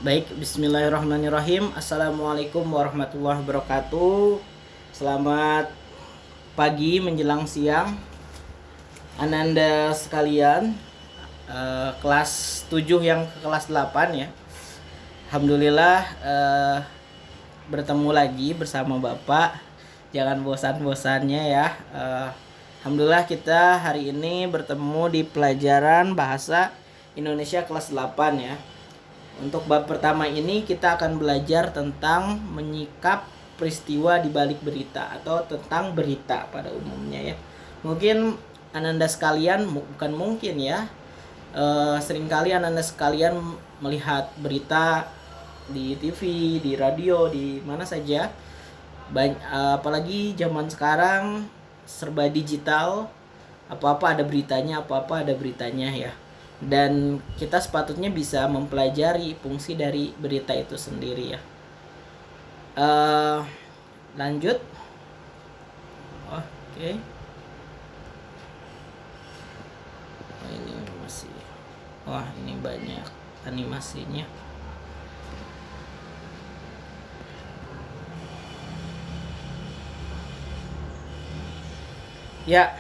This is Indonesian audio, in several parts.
Baik, bismillahirrahmanirrahim. Assalamualaikum warahmatullahi wabarakatuh. Selamat pagi menjelang siang Ananda sekalian, kelas 7 yang ke kelas 8 ya. Alhamdulillah, bertemu lagi bersama Bapak. Jangan bosan-bosannya ya. Alhamdulillah kita hari ini bertemu di pelajaran bahasa Indonesia kelas 8 ya. Untuk bab pertama ini kita akan belajar tentang menyikap peristiwa di balik berita atau tentang berita pada umumnya ya. Mungkin Ananda sekalian, bukan mungkin ya, seringkali Ananda sekalian melihat berita di TV, di radio, di mana saja. Apalagi zaman sekarang serba digital, apa-apa ada beritanya ya. Dan kita sepatutnya bisa mempelajari fungsi dari berita itu sendiri ya. Lanjut. Oke. Ini masih. Wah, ini banyak animasinya. Ya.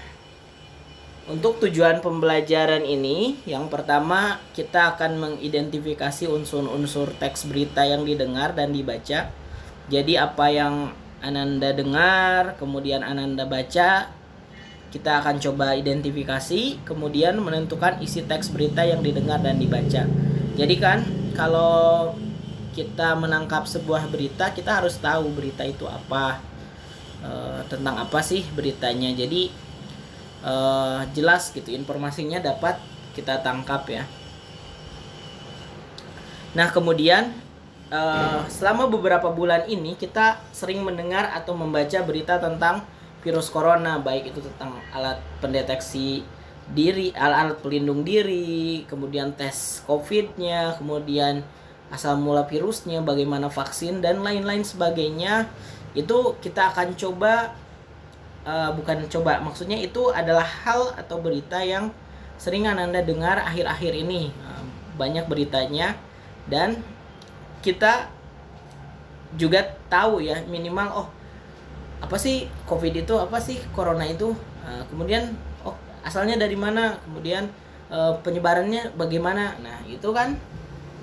Untuk tujuan pembelajaran ini, yang pertama kita akan mengidentifikasi unsur-unsur teks berita yang didengar dan dibaca. Jadi apa yang Ananda dengar, kemudian Ananda baca, kita akan coba identifikasi, kemudian menentukan isi teks berita yang didengar dan dibaca. Jadi kan kalau kita menangkap sebuah berita, kita harus tahu berita itu apa, tentang apa sih beritanya. Jadi jelas gitu, informasinya dapat kita tangkap ya. Nah kemudian selama beberapa bulan ini kita sering mendengar atau membaca berita tentang virus corona, baik itu tentang alat pendeteksi diri, alat pelindung diri, kemudian tes COVID-nya, kemudian asal mula virusnya, bagaimana vaksin dan lain-lain sebagainya. Itu kita akan coba, maksudnya itu adalah hal atau berita yang sering Ananda dengar akhir-akhir ini. Banyak beritanya dan kita juga tahu ya, minimal apa sih COVID itu, apa sih corona itu, kemudian asalnya dari mana, kemudian penyebarannya bagaimana. Nah itu kan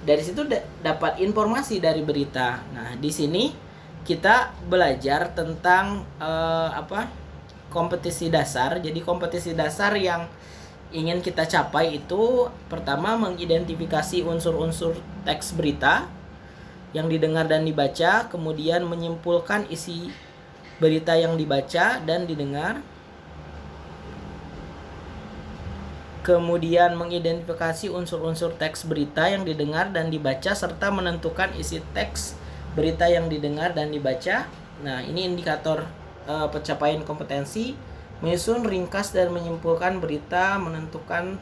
dari situ dapat informasi dari berita. Nah di sini kita belajar tentang kompetisi dasar. Jadi kompetisi dasar yang ingin kita capai itu pertama mengidentifikasi unsur-unsur teks berita yang didengar dan dibaca, kemudian menyimpulkan isi berita yang dibaca dan didengar, kemudian mengidentifikasi unsur-unsur teks berita yang didengar dan dibaca serta menentukan isi teks berita yang didengar dan dibaca. Nah ini indikator pencapaian kompetensi, menyusun, ringkas dan menyimpulkan berita, menentukan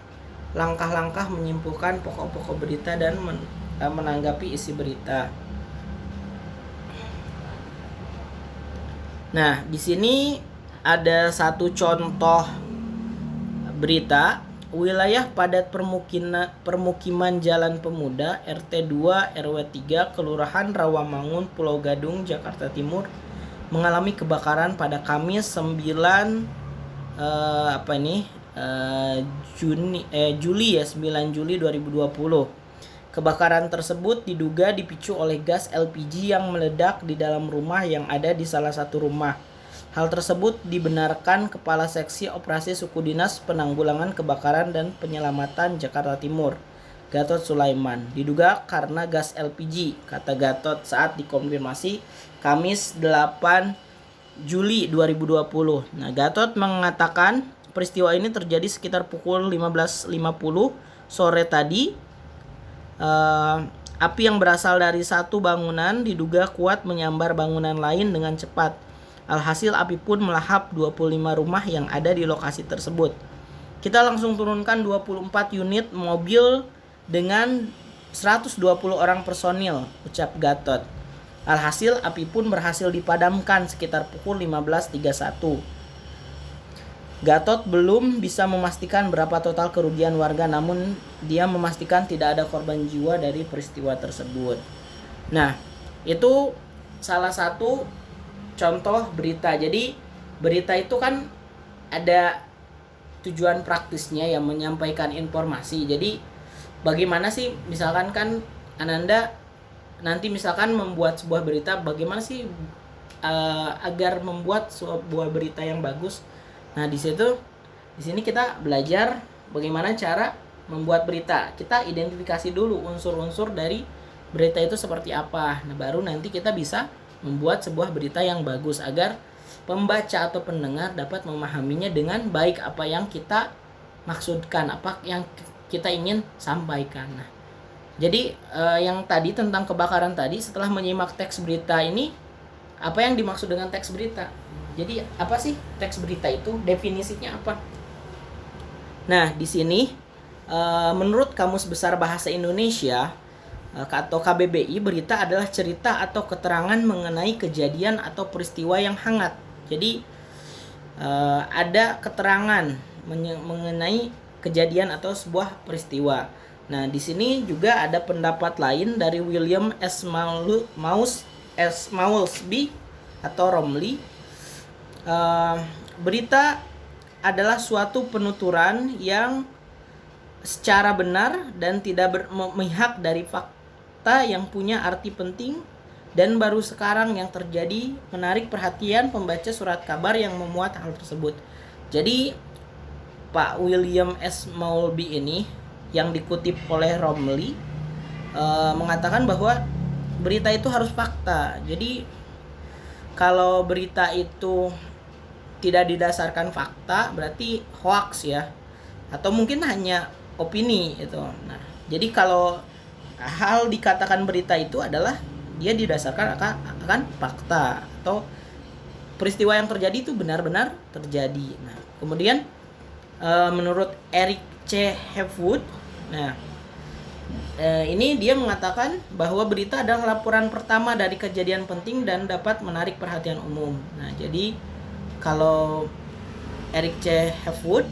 langkah-langkah menyimpulkan pokok-pokok berita dan menanggapi isi berita. Nah, di sini ada satu contoh berita. Wilayah padat permukiman Jalan Pemuda RT 2 RW 3 Kelurahan Rawamangun Pulau Gadung Jakarta Timur mengalami kebakaran pada Kamis 9 Juli 2020. Kebakaran tersebut diduga dipicu oleh gas LPG yang meledak di dalam rumah yang ada di salah satu rumah. Hal tersebut dibenarkan Kepala Seksi Operasi Suku Dinas Penanggulangan Kebakaran dan Penyelamatan Jakarta Timur, Gatot Sulaiman. Diduga karena gas LPG, kata Gatot saat dikonfirmasi Kamis 8 Juli 2020. Nah, Gatot mengatakan peristiwa ini terjadi sekitar pukul 15.50 sore tadi. Api yang berasal dari satu bangunan diduga kuat menyambar bangunan lain dengan cepat. Alhasil api pun melahap 25 rumah yang ada di lokasi tersebut. Kita langsung turunkan 24 unit mobil dengan 120 orang personil, ucap Gatot. Alhasil api pun berhasil dipadamkan sekitar pukul 15.31. Gatot belum bisa memastikan berapa total kerugian warga, namun dia memastikan tidak ada korban jiwa dari peristiwa tersebut. Nah, itu salah satu contoh berita. Jadi berita itu kan ada tujuan praktisnya yang menyampaikan informasi. Jadi bagaimana sih misalkan kan Ananda nanti misalkan membuat sebuah berita, bagaimana sih agar membuat sebuah berita yang bagus. Nah, di sini kita belajar bagaimana cara membuat berita. Kita identifikasi dulu unsur-unsur dari berita itu seperti apa. Nah, baru nanti kita bisa membuat sebuah berita yang bagus agar pembaca atau pendengar dapat memahaminya dengan baik apa yang kita maksudkan, apa yang kita ingin sampaikan. Nah, jadi yang tadi tentang kebakaran tadi, setelah menyimak teks berita ini, apa yang dimaksud dengan teks berita? Jadi apa sih teks berita itu? Definisinya apa? Nah, di sini menurut Kamus Besar Bahasa Indonesia atau KBBI, berita adalah cerita atau keterangan mengenai kejadian atau peristiwa yang hangat. Jadi ada keterangan mengenai kejadian atau sebuah peristiwa. Nah, di sini juga ada pendapat lain dari William S. Maulsby atau Romley. Berita adalah suatu penuturan yang secara benar dan tidak memihak dari fakta yang punya arti penting dan baru sekarang yang terjadi, menarik perhatian pembaca surat kabar yang memuat hal tersebut. Jadi Pak William S. Maulsby ini yang dikutip oleh Romley mengatakan bahwa berita itu harus fakta. Jadi kalau berita itu tidak didasarkan fakta berarti hoax ya, atau mungkin hanya opini itu. Nah, jadi kalau hal dikatakan berita itu adalah dia didasarkan akan fakta atau peristiwa yang terjadi itu benar-benar terjadi. Nah, kemudian menurut Eric C. Hepwood, ini dia mengatakan bahwa berita adalah laporan pertama dari kejadian penting dan dapat menarik perhatian umum. Nah, jadi kalau Eric C. Hepwood,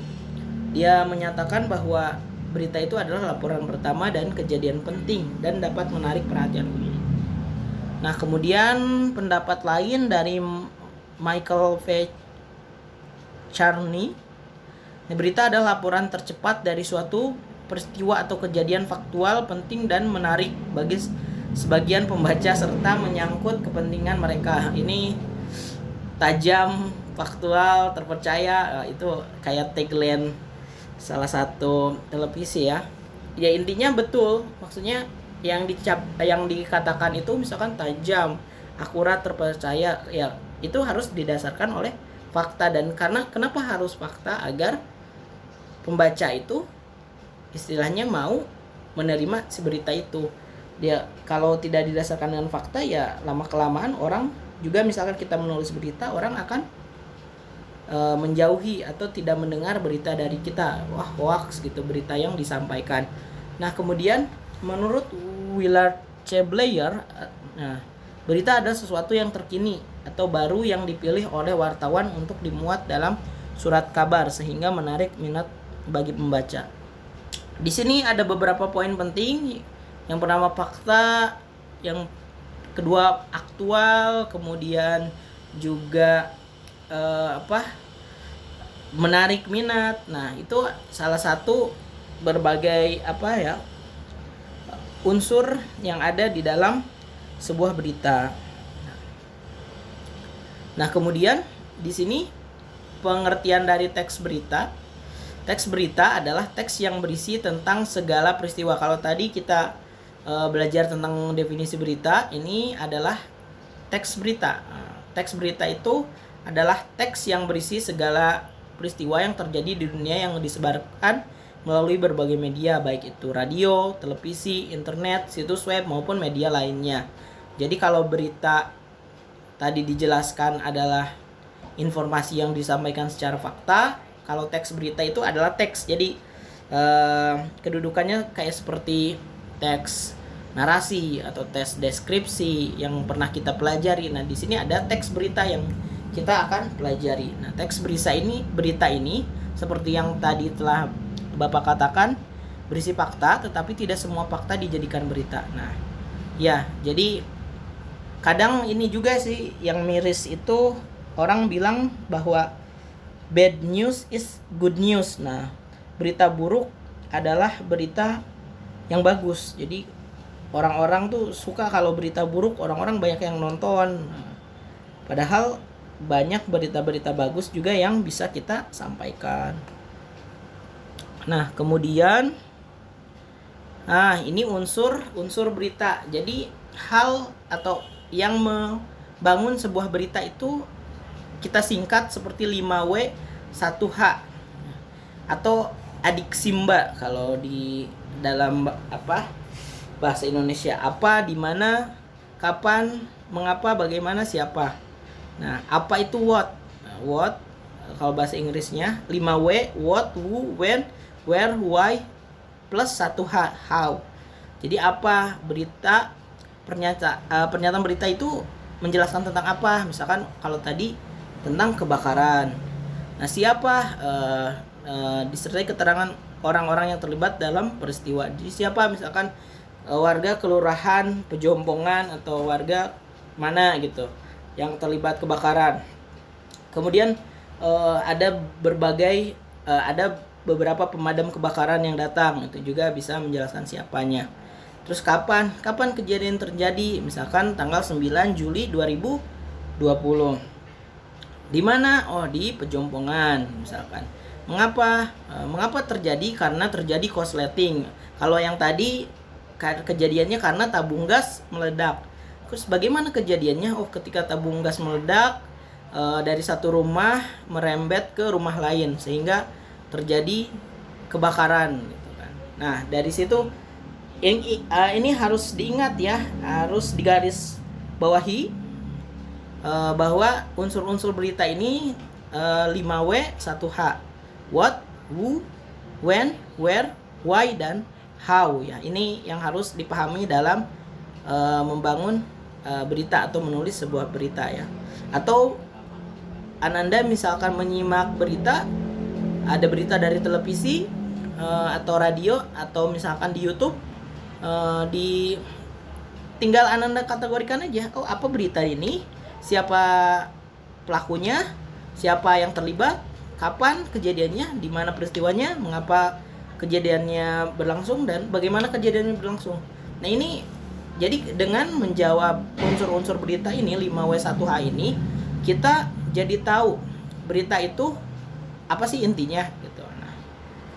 dia menyatakan bahwa berita itu adalah laporan pertama dan kejadian penting dan dapat menarik perhatian umum. Nah, kemudian pendapat lain dari Michael V. Charney, berita adalah laporan tercepat dari suatu peristiwa atau kejadian faktual, penting dan menarik bagi sebagian pembaca serta menyangkut kepentingan mereka. Ini tajam, faktual, terpercaya, itu kayak tagline salah satu televisi ya. Ya intinya betul, maksudnya yang dikatakan itu misalkan tajam, akurat, terpercaya, ya itu harus didasarkan oleh fakta. Dan karena kenapa harus fakta? Agar pembaca itu istilahnya mau menerima si berita itu. Dia kalau tidak didasarkan dengan fakta, ya lama kelamaan orang juga, misalkan kita menulis berita, orang akan menjauhi atau tidak mendengar berita dari kita. Wah, hoax gitu berita yang disampaikan. Nah, kemudian menurut Willard C. Blair, berita adalah sesuatu yang terkini atau baru yang dipilih oleh wartawan untuk dimuat dalam surat kabar sehingga menarik minat bagi pembaca. Di sini ada beberapa poin penting. Yang pertama fakta, yang kedua aktual, kemudian juga menarik minat. Nah, itu salah satu berbagai unsur yang ada di dalam sebuah berita. Nah, kemudian di sini pengertian dari teks berita. Teks berita adalah teks yang berisi tentang segala peristiwa. Kalau tadi kita belajar tentang definisi berita, ini adalah teks berita. Teks berita itu adalah teks yang berisi segala peristiwa yang terjadi di dunia yang disebarkan melalui berbagai media, baik itu radio, televisi, internet, situs web maupun media lainnya. Jadi kalau berita tadi dijelaskan adalah informasi yang disampaikan secara fakta, kalau teks berita itu adalah teks. Jadi kedudukannya kayak seperti teks narasi atau teks deskripsi yang pernah kita pelajari. Nah, di sini ada teks berita yang kita akan pelajari. Nah, teks berita ini seperti yang tadi telah Bapak katakan, berisi fakta, tetapi tidak semua fakta dijadikan berita. Nah, ya, jadi kadang ini juga sih yang miris itu, orang bilang bahwa bad news is good news. Nah, berita buruk adalah berita yang bagus. Jadi orang-orang tuh suka kalau berita buruk, orang-orang banyak yang nonton. Nah, padahal banyak berita-berita bagus juga yang bisa kita sampaikan. Nah, kemudian ini unsur berita. Jadi hal atau yang membangun sebuah berita itu kita singkat seperti 5W 1H atau adik Simba kalau di dalam bahasa Indonesia. Apa, di mana, kapan, mengapa, bagaimana, siapa. Nah, apa itu what? Nah, what kalau bahasa Inggrisnya 5W, what, who, when, where, why, plus 1H, how. Jadi apa, berita, pernyataan berita itu menjelaskan tentang apa. Misalkan kalau tadi tentang kebakaran. Nah, siapa, disertai keterangan orang-orang yang terlibat dalam peristiwa. Jadi siapa, misalkan warga kelurahan Pejompongan atau warga mana gitu yang terlibat kebakaran. Kemudian ada beberapa pemadam kebakaran yang datang, itu juga bisa menjelaskan siapanya. Terus kapan kejadian terjadi, misalkan tanggal 9 Juli 2020. Di mana? Oh, di Pejompongan misalkan. Mengapa terjadi? Karena terjadi korsleting. Kalau yang tadi kejadiannya karena tabung gas meledak. Terus bagaimana kejadiannya? Oh, ketika tabung gas meledak dari satu rumah merembet ke rumah lain sehingga terjadi kebakaran gitu kan. Nah, dari situ ini harus diingat ya, harus digaris bawahi bahwa unsur-unsur berita ini 5W 1H. What, who, when, where, why, dan how ya. Ini yang harus dipahami dalam membangun berita atau menulis sebuah berita ya. Atau Ananda misalkan menyimak berita, ada berita dari televisi atau radio atau misalkan di YouTube, tinggal Ananda kategorikan aja, oh apa berita ini, siapa pelakunya, siapa yang terlibat, kapan kejadiannya, di mana peristiwanya, mengapa kejadiannya berlangsung, dan bagaimana kejadiannya berlangsung. Nah, ini jadi dengan menjawab unsur-unsur berita ini 5W1H ini, kita jadi tahu berita itu apa sih intinya gitu. Nah,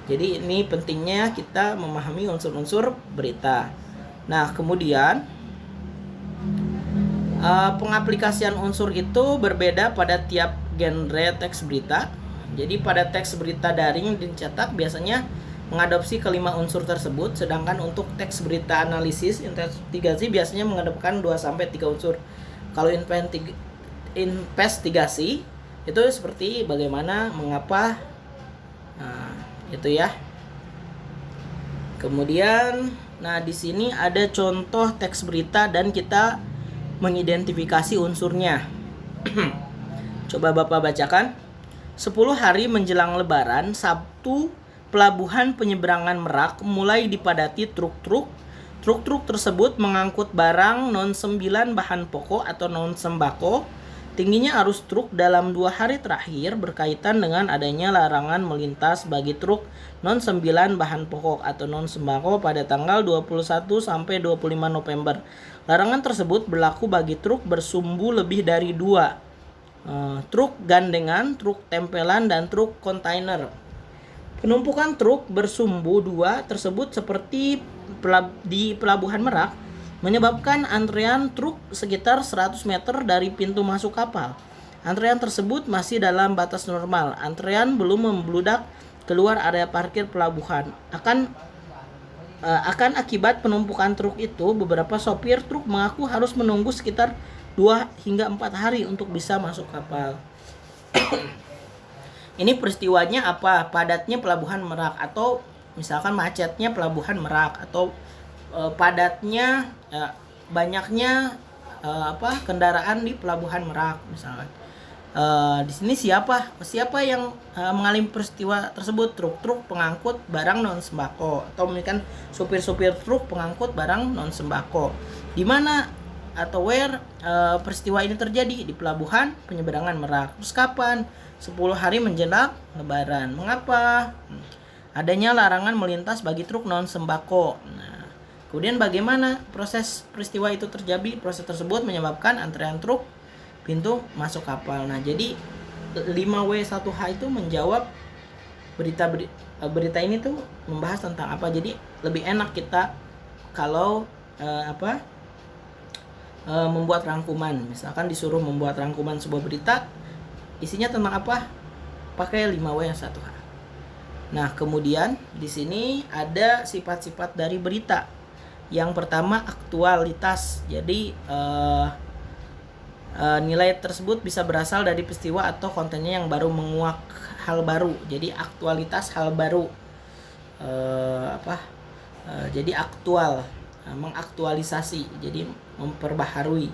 jadi ini pentingnya kita memahami unsur-unsur berita. Nah, kemudian pengaplikasian unsur itu berbeda pada tiap genre teks berita. Jadi pada teks berita daring dan cetak biasanya mengadopsi kelima unsur tersebut, sedangkan untuk teks berita analisis investigasi biasanya mengadopkan 2-3 unsur. Kalau investigasi itu seperti bagaimana, mengapa, nah itu ya. Kemudian, nah di sini ada contoh teks berita dan kita mengidentifikasi unsurnya. Coba Bapak bacakan. 10 hari menjelang Lebaran, Sabtu, Pelabuhan Penyeberangan Merak mulai dipadati truk-truk. Truk-truk tersebut mengangkut barang non-9 bahan pokok atau non-sembako. Tingginya arus truk dalam 2 hari terakhir berkaitan dengan adanya larangan melintas bagi truk non-9 bahan pokok atau non-sembako pada tanggal 21 sampai 25 November. Larangan tersebut berlaku bagi truk bersumbu lebih dari 2. Truk gandengan, truk tempelan, dan truk kontainer. Penumpukan truk bersumbu 2 tersebut seperti di Pelabuhan Merak menyebabkan antrean truk sekitar 100 meter dari pintu masuk kapal. Antrean tersebut masih dalam batas normal. Antrean belum membludak keluar area parkir pelabuhan. Akan akibat penumpukan truk itu, beberapa sopir truk mengaku harus menunggu sekitar 2 hingga 4 hari untuk bisa masuk kapal. Ini peristiwanya apa? Padatnya Pelabuhan Merak, atau misalkan macetnya Pelabuhan Merak, atau padatnya banyaknya kendaraan di Pelabuhan Merak misalkan. Di sini siapa yang mengalami peristiwa tersebut? Truk-truk pengangkut barang non sembako, atau mungkin supir-supir truk pengangkut barang non sembako. Di mana atau where peristiwa ini terjadi? Di pelabuhan penyeberangan Merak. Terus kapan? 10 hari menjelang Lebaran. Mengapa? Adanya larangan melintas bagi truk non sembako. Nah, kemudian bagaimana proses peristiwa itu terjadi? Proses tersebut menyebabkan antrean truk pintu masuk kapal. Nah, jadi 5W1H itu menjawab berita ini tuh membahas tentang apa. Jadi lebih enak kita kalau membuat rangkuman. Misalkan disuruh membuat rangkuman sebuah berita, isinya tentang apa? Pakai 5W1H. Nah, kemudian di sini ada sifat-sifat dari berita. Yang pertama, aktualitas. Jadi nilai tersebut bisa berasal dari peristiwa atau kontennya yang baru menguak hal baru. Jadi aktualitas hal baru. Jadi aktual, mengaktualisasi. Jadi memperbaharui,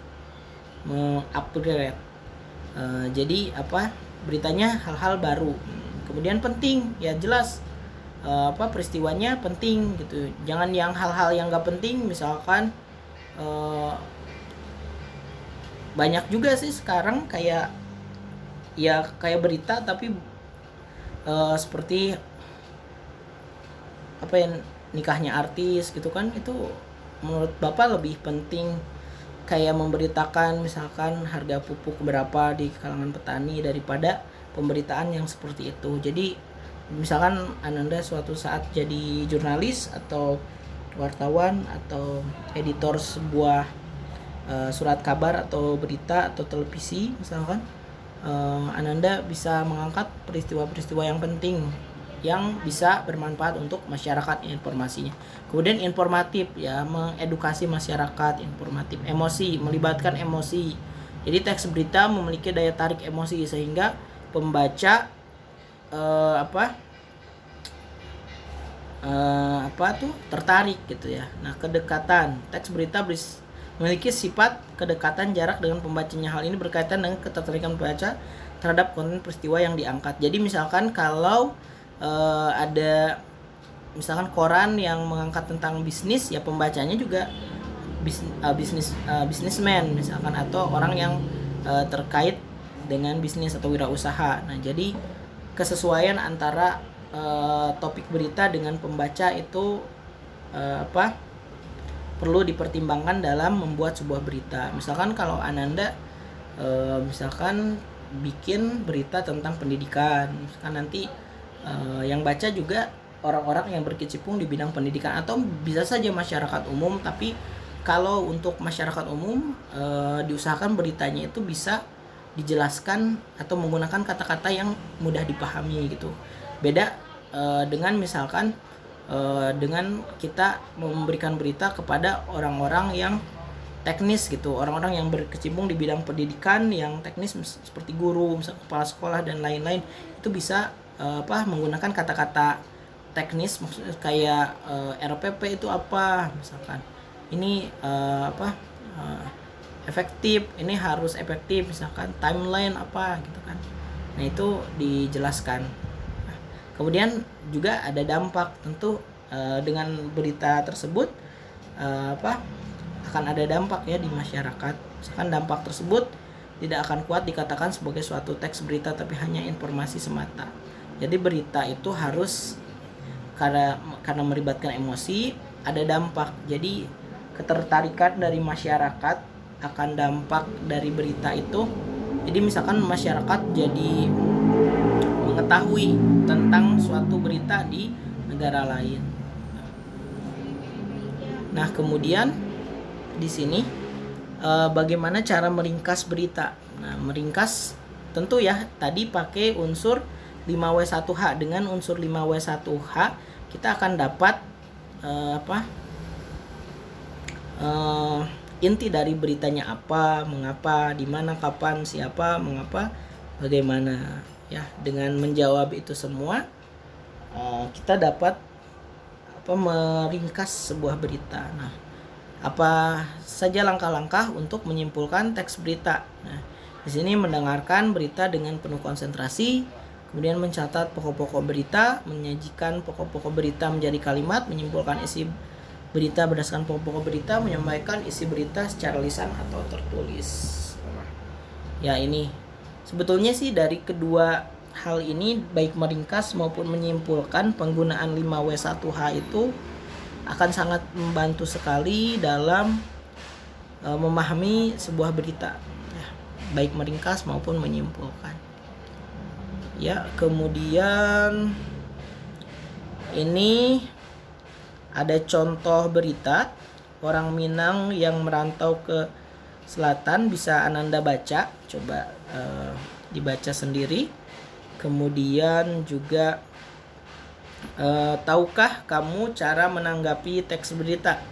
mengupgrade. Jadi beritanya hal-hal baru. Kemudian penting, ya jelas peristiwanya penting gitu. Jangan yang hal-hal yang nggak penting, misalkan banyak juga sih sekarang kayak berita tapi seperti nikahnya artis gitu kan. Itu menurut Bapak lebih penting kayak memberitakan misalkan harga pupuk berapa di kalangan petani daripada pemberitaan yang seperti itu. Jadi misalkan Ananda suatu saat jadi jurnalis atau wartawan atau editor sebuah surat kabar atau berita atau televisi misalkan, Ananda bisa mengangkat peristiwa-peristiwa yang penting yang bisa bermanfaat untuk masyarakat informasinya. Kemudian informatif, ya mengedukasi masyarakat, informatif, emosi, melibatkan emosi. Jadi teks berita memiliki daya tarik emosi sehingga pembaca tertarik gitu ya. Nah, kedekatan, teks berita memiliki sifat kedekatan jarak dengan pembacanya. Hal ini berkaitan dengan ketertarikan pembaca terhadap konten peristiwa yang diangkat. Jadi misalkan kalau ada misalkan koran yang mengangkat tentang bisnis, ya pembacanya juga bisnismen misalkan, atau orang yang terkait dengan bisnis atau wirausaha. Nah, jadi kesesuaian antara topik berita dengan pembaca itu perlu dipertimbangkan dalam membuat sebuah berita. Misalkan kalau Ananda misalkan bikin berita tentang pendidikan, misalkan nanti yang baca juga orang-orang yang berkecimpung di bidang pendidikan, atau bisa saja masyarakat umum. Tapi kalau untuk masyarakat umum diusahakan beritanya itu bisa dijelaskan atau menggunakan kata-kata yang mudah dipahami gitu. Beda dengan misalkan dengan kita memberikan berita kepada orang-orang yang teknis gitu, orang-orang yang berkecimpung di bidang pendidikan yang teknis seperti guru, misalnya kepala sekolah dan lain-lain. Itu bisa menggunakan kata-kata teknis, maksudnya kayak RPP itu apa, misalkan ini efektif, ini harus efektif, misalkan timeline apa gitu kan. Nah, itu dijelaskan. Kemudian juga ada dampak, tentu dengan berita tersebut akan ada dampak ya di masyarakat. Misalkan dampak tersebut tidak akan kuat dikatakan sebagai suatu teks berita, tapi hanya informasi semata. Jadi berita itu harus karena melibatkan emosi, ada dampak. Jadi ketertarikan dari masyarakat akan dampak dari berita itu. Jadi misalkan masyarakat jadi mengetahui tentang suatu berita di negara lain. Nah, kemudian di sini bagaimana cara meringkas berita. Nah, meringkas tentu ya tadi pakai unsur 5W1H. Dengan unsur 5W1H kita akan dapat inti dari beritanya apa, mengapa, di mana, kapan, siapa, mengapa, bagaimana. Ya, dengan menjawab itu semua kita dapat meringkas sebuah berita. Nah, apa saja langkah-langkah untuk menyimpulkan teks berita? Nah, Di sini mendengarkan berita dengan penuh konsentrasi, kemudian mencatat pokok-pokok berita, menyajikan pokok-pokok berita menjadi kalimat, menyimpulkan isi berita berdasarkan pokok-pokok berita, menyampaikan isi berita secara lisan atau tertulis. Ya, ini sebetulnya sih dari kedua hal ini, baik meringkas maupun menyimpulkan, penggunaan 5W1H itu akan sangat membantu sekali dalam memahami sebuah berita, ya, baik meringkas maupun menyimpulkan. Ya, kemudian ini ada contoh berita orang Minang yang merantau ke selatan, bisa Ananda baca, coba dibaca sendiri. Kemudian juga tahukah kamu cara menanggapi teks berita?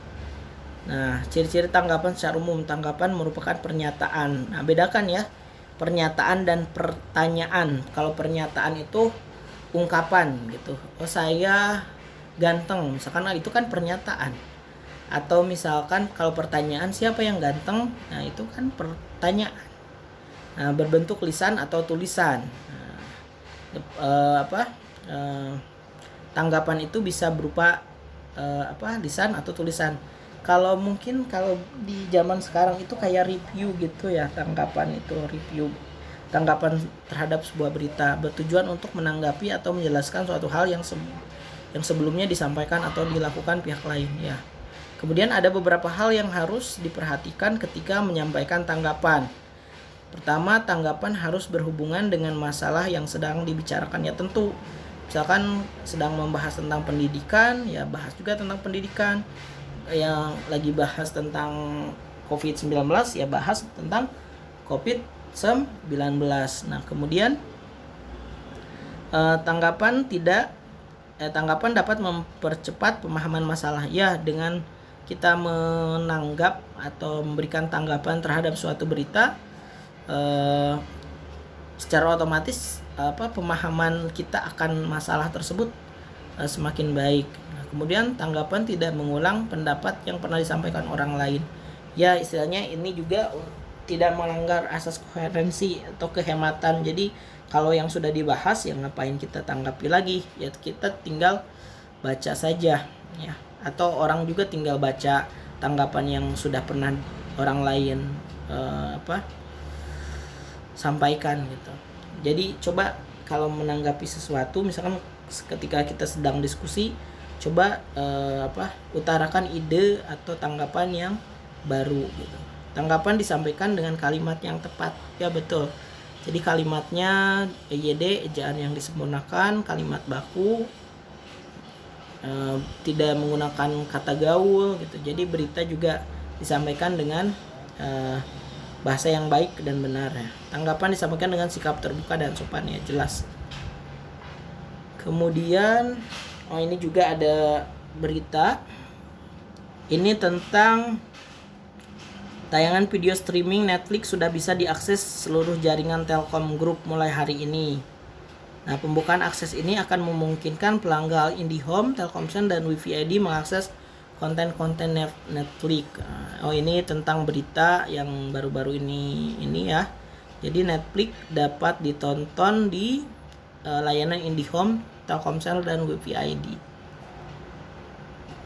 Nah, ciri-ciri tanggapan secara umum. Tanggapan merupakan pernyataan. Nah, bedakan ya pernyataan dan pertanyaan. Kalau pernyataan itu ungkapan gitu. Oh, saya ganteng, misalkan, itu kan pernyataan. Atau misalkan kalau pertanyaan, siapa yang ganteng? Nah, itu kan pertanyaan. Nah, berbentuk lisan atau tulisan. Tanggapan itu bisa berupa lisan atau tulisan. Kalau di zaman sekarang itu kayak review gitu ya, tanggapan itu review. Tanggapan terhadap sebuah berita bertujuan untuk menanggapi atau menjelaskan suatu hal yang sebelumnya disampaikan atau dilakukan pihak lain, ya. Kemudian ada beberapa hal yang harus diperhatikan ketika menyampaikan tanggapan. Pertama, tanggapan harus berhubungan dengan masalah yang sedang dibicarakan, ya tentu. Misalkan sedang membahas tentang pendidikan, ya bahas juga tentang pendidikan. Yang lagi bahas tentang COVID-19, ya bahas tentang COVID-19. Nah, kemudian tanggapan dapat mempercepat pemahaman masalah, ya, dengan kita menanggap atau memberikan tanggapan terhadap suatu berita, secara otomatis pemahaman kita akan masalah tersebut semakin baik. Nah, kemudian tanggapan tidak mengulang pendapat yang pernah disampaikan orang lain. Ya, istilahnya ini juga tidak melanggar asas koherensi atau kehematan. Jadi kalau yang sudah dibahas, ya ngapain kita tanggapi lagi? Ya kita tinggal baca saja, ya. Atau orang juga tinggal baca tanggapan yang sudah pernah orang lain sampaikan gitu. Jadi coba kalau menanggapi sesuatu, misalkan ketika kita sedang diskusi, coba utarakan ide atau tanggapan yang baru gitu. Tanggapan disampaikan dengan kalimat yang tepat, ya betul. Jadi kalimatnya EYD, ejaan yang disempurnakan, kalimat baku, tidak menggunakan kata gaul gitu. Jadi berita juga disampaikan dengan bahasa yang baik dan benar, ya. Tanggapan disampaikan dengan sikap terbuka dan sopan, ya jelas. Kemudian ini juga ada berita. Ini tentang tayangan video streaming Netflix sudah bisa diakses seluruh jaringan Telkom Group mulai hari ini. Nah, pembukaan akses ini akan memungkinkan pelanggan IndiHome, Telkomsel, dan WiFi ID mengakses konten-konten Netflix. Ini tentang berita yang baru-baru ini ya. Jadi Netflix dapat ditonton di layanan IndiHome, Telkomsel, dan WiFi ID.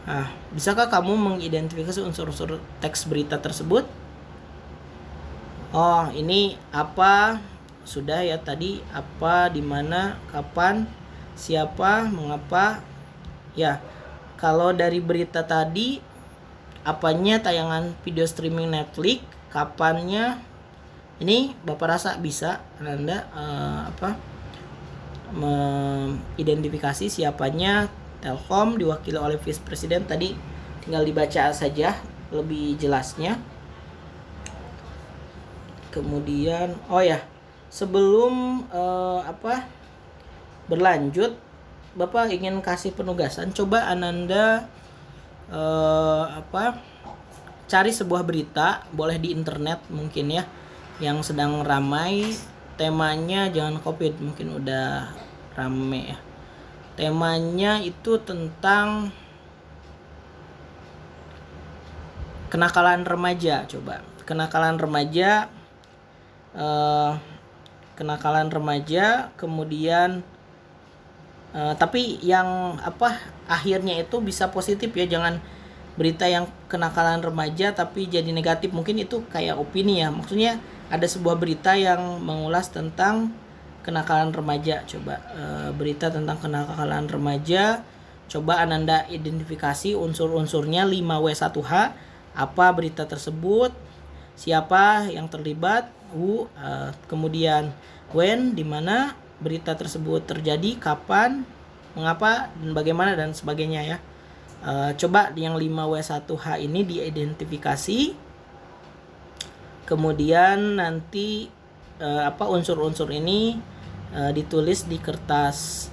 Nah, bisakah kamu mengidentifikasi unsur-unsur teks berita tersebut? Oh, ini apa? Sudah ya tadi, apa, di mana, kapan, siapa, mengapa. Ya, kalau dari berita tadi, apanya tayangan video streaming Netflix, kapannya, ini Bapak rasa bisa Anda mengidentifikasi siapanya. Telkom diwakili oleh Vice Presiden, tadi tinggal dibaca saja lebih jelasnya. Kemudian sebelum berlanjut, Bapak ingin kasih penugasan, coba Ananda cari sebuah berita, boleh di internet mungkin ya, yang sedang ramai, temanya jangan COVID, mungkin udah rame ya. Temanya itu tentang kenakalan remaja. Coba kenakalan remaja kenakalan remaja, kemudian tapi yang akhirnya itu bisa positif ya, jangan berita yang kenakalan remaja tapi jadi negatif. Mungkin itu kayak opini ya, maksudnya ada sebuah berita yang mengulas tentang kenakalan remaja. Coba berita tentang kenakalan remaja, coba Ananda identifikasi unsur-unsurnya 5W1H, apa berita tersebut, siapa yang terlibat, kemudian when, di mana berita tersebut terjadi, kapan, mengapa, dan bagaimana, dan sebagainya ya. Coba yang 5W1H ini diidentifikasi, kemudian nanti unsur-unsur ini ditulis di kertas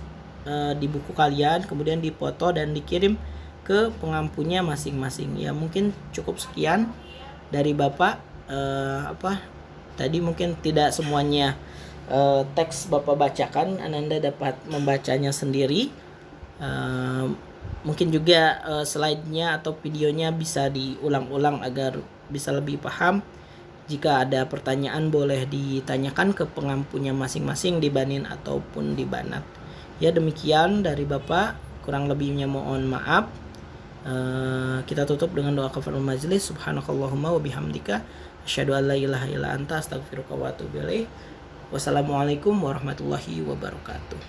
di buku kalian, kemudian dipoto dan dikirim ke pengampunya masing-masing. Ya mungkin cukup sekian dari Bapak. Tadi mungkin tidak semuanya teks Bapak bacakan, Ananda dapat membacanya sendiri. Mungkin juga slide-nya atau videonya bisa diulang-ulang agar bisa lebih paham. Jika ada pertanyaan boleh ditanyakan ke pengampunya masing-masing di Banin ataupun di Banat. Ya demikian dari Bapak, kurang lebihnya mohon maaf. Kita tutup dengan doa kafaratul majlis. Subhanakallahumma wa bihamdika asyhadu an la ilaha illa anta astaghfiruka wa atubu ilaik. Wassalamualaikum warahmatullahi wabarakatuh.